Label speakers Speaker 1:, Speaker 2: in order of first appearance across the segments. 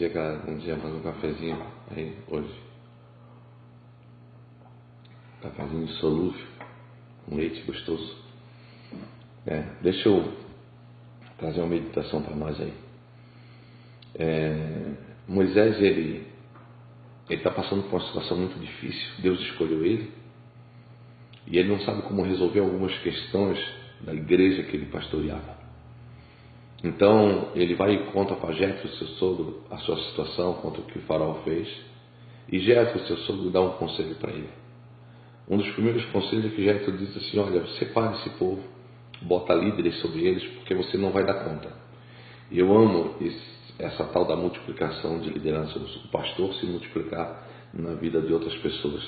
Speaker 1: dia, galera. Bom dia, mais um cafezinho aí hoje. Cafezinho solúvel, com leite gostoso. Deixa eu trazer uma meditação para nós aí. Moisés, ele está passando por uma situação muito difícil. Deus escolheu ele e ele não sabe como resolver algumas questões da igreja que ele pastoreava. Então ele vai e conta para Jetro, seu sogro, a sua situação, conta o que o faraó fez, e Jetro, seu sogro, dá um conselho para ele. Um dos primeiros conselhos é que Jetro diz assim: olha, separe esse povo, bota líderes sobre eles, porque você não vai dar conta. E eu amo essa tal da multiplicação de liderança, o pastor se multiplicar na vida de outras pessoas.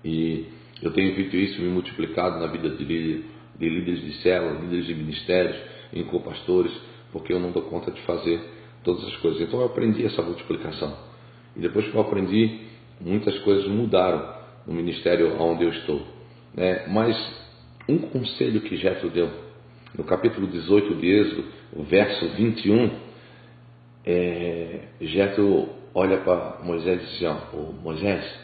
Speaker 1: E eu tenho visto isso me multiplicado na vida de líderes de célula, líderes de ministérios, em copastores, porque eu não dou conta de fazer todas as coisas. Então eu aprendi essa multiplicação. E depois que eu aprendi, muitas coisas mudaram no ministério onde eu estou. Mas um conselho que Jetro deu, no capítulo 18 de Êxodo, o verso 21, Jetro olha para Moisés e diz assim: Moisés,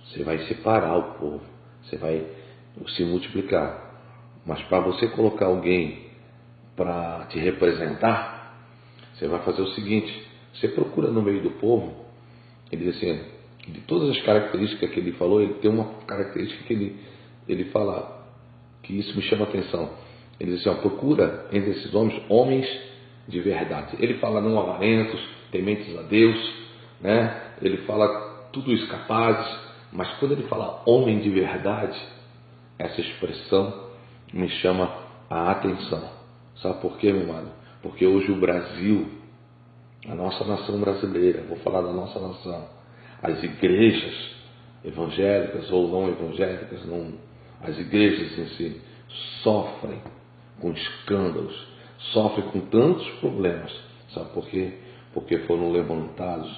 Speaker 1: você vai separar o povo, você vai se multiplicar, mas para você colocar alguém para te representar, você vai fazer o seguinte: você procura no meio do povo. Ele diz assim, de todas as características que ele falou, ele tem uma característica que ele fala que isso me chama a atenção. Ele diz assim: procura entre esses homens de verdade. Ele fala não avarentos, tementes a Deus, ele fala tudo isso capazes, mas quando ele fala homem de verdade, essa expressão me chama a atenção. Sabe por quê, meu amado? Porque hoje o Brasil, a nossa nação brasileira, vou falar da nossa nação, as igrejas evangélicas ou não evangélicas, as igrejas em si, sofrem com escândalos, sofrem com tantos problemas. Sabe por quê? Porque foram levantados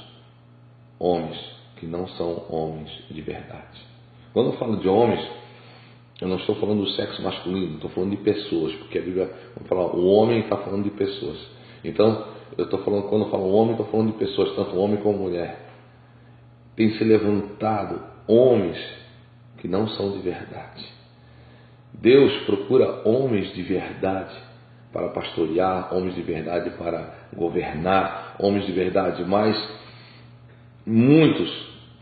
Speaker 1: homens que não são homens de verdade. Quando eu falo de homens, eu não estou falando do sexo masculino, estou falando de pessoas, porque a Bíblia vai falar, o homem está falando de pessoas. Então, eu estou falando, quando eu falo homem, estou falando de pessoas, tanto homem como mulher. Tem se levantado homens que não são de verdade. Deus procura homens de verdade para pastorear, homens de verdade para governar, homens de verdade, mas muitos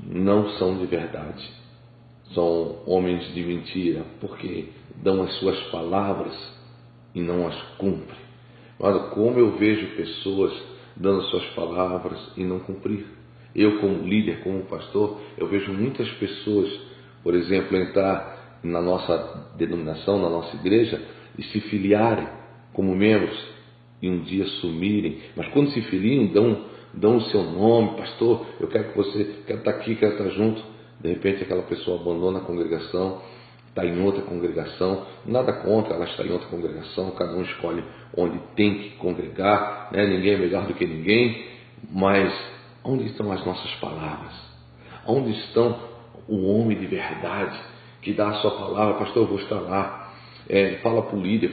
Speaker 1: não são de verdade. São homens de mentira, porque dão as suas palavras e não as cumprem. Mas como eu vejo pessoas dando as suas palavras e não cumprir. Eu, como líder, como pastor, eu vejo muitas pessoas, por exemplo, entrar na nossa denominação, na nossa igreja, e se filiarem como membros e um dia sumirem. Mas quando se filiam, dão o seu nome: pastor, eu quero que você, quero estar aqui, quero estar junto. De repente aquela pessoa abandona a congregação, está em outra congregação. Nada contra ela estar em outra congregação, cada um escolhe onde tem que congregar, ninguém é melhor do que ninguém. Mas onde estão as nossas palavras? Onde estão o homem de verdade que dá a sua palavra? Pastor, eu vou estar lá. Fala para o líder,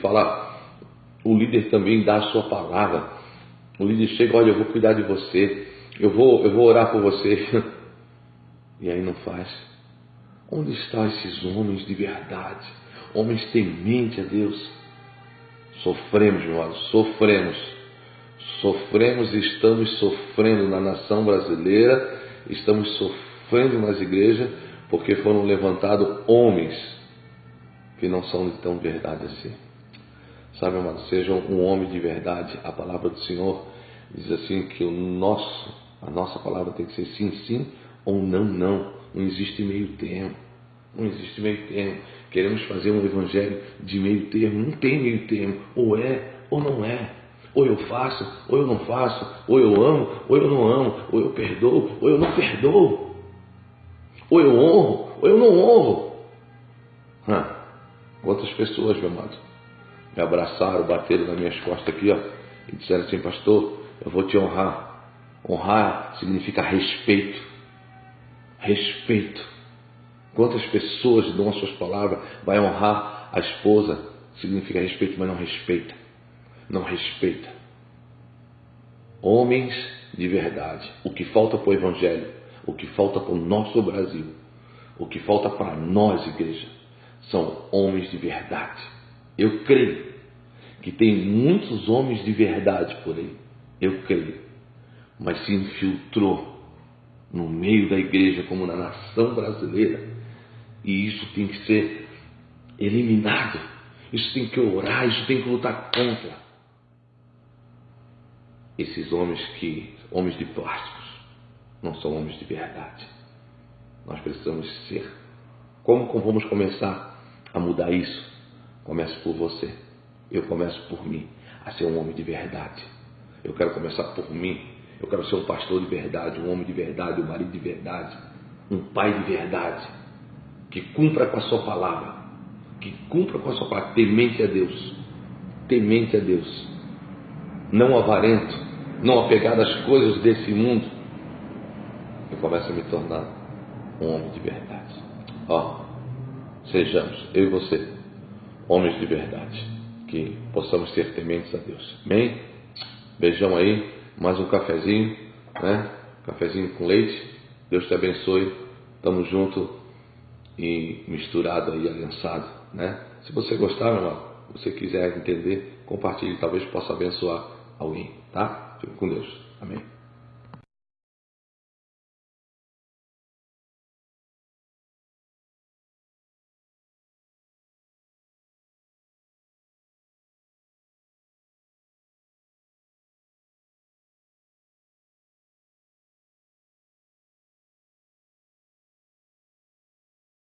Speaker 1: o líder também dá a sua palavra. O líder chega: olha, eu vou cuidar de você, eu vou orar por você. E aí não faz. Onde estão esses homens de verdade? Homens tementes a Deus. Sofremos, meu irmão, sofremos e estamos sofrendo na nação brasileira, estamos sofrendo nas igrejas, porque foram levantados homens que não são de tão verdade assim. Sabe, amado, seja um homem de verdade. A palavra do Senhor diz assim que a nossa palavra tem que ser sim, sim, ou não, não. Não existe meio termo. Não existe meio termo. Queremos fazer um evangelho de meio termo. Não tem meio termo. Ou é, ou não é. Ou eu faço, ou eu não faço. Ou eu amo, ou eu não amo. Ou eu perdoo, ou eu não perdoo. Ou eu honro, ou eu não honro. Quantas pessoas, meu amado, me abraçaram, bateram nas minhas costas aqui, e disseram assim: pastor, eu vou te honrar. Honrar significa respeito. Respeito. Quantas pessoas dão as suas palavras? Vai honrar a esposa, significa respeito, mas não respeita. Não respeita. Homens de verdade. O que falta para o Evangelho, o que falta para o nosso Brasil, o que falta para nós, igreja, são homens de verdade. Eu creio que tem muitos homens de verdade por aí. Eu creio. Mas se infiltrou no meio da igreja, como na nação brasileira. E isso tem que ser eliminado. Isso tem que orar, isso tem que lutar contra. Esses homens homens de plásticos, não são homens de verdade. Nós precisamos ser. Como vamos começar a mudar isso? Comece por você. Eu começo por mim, a ser um homem de verdade. Eu quero começar por mim. Eu quero ser um pastor de verdade, um homem de verdade, um marido de verdade, um pai de verdade, que cumpra com a sua palavra, temente a Deus, não avarento, não apegado às coisas desse mundo. Eu começo a me tornar um homem de verdade. Sejamos, eu e você, homens de verdade, que possamos ser tementes a Deus. Amém? Beijão aí, mais um cafezinho, né? Cafezinho com leite. Deus te abençoe. Tamo junto e misturado aí, aliançado, né? Se você gostar, meu irmão, se você quiser entender, compartilhe, talvez possa abençoar alguém, tá? Fique com Deus. Amém.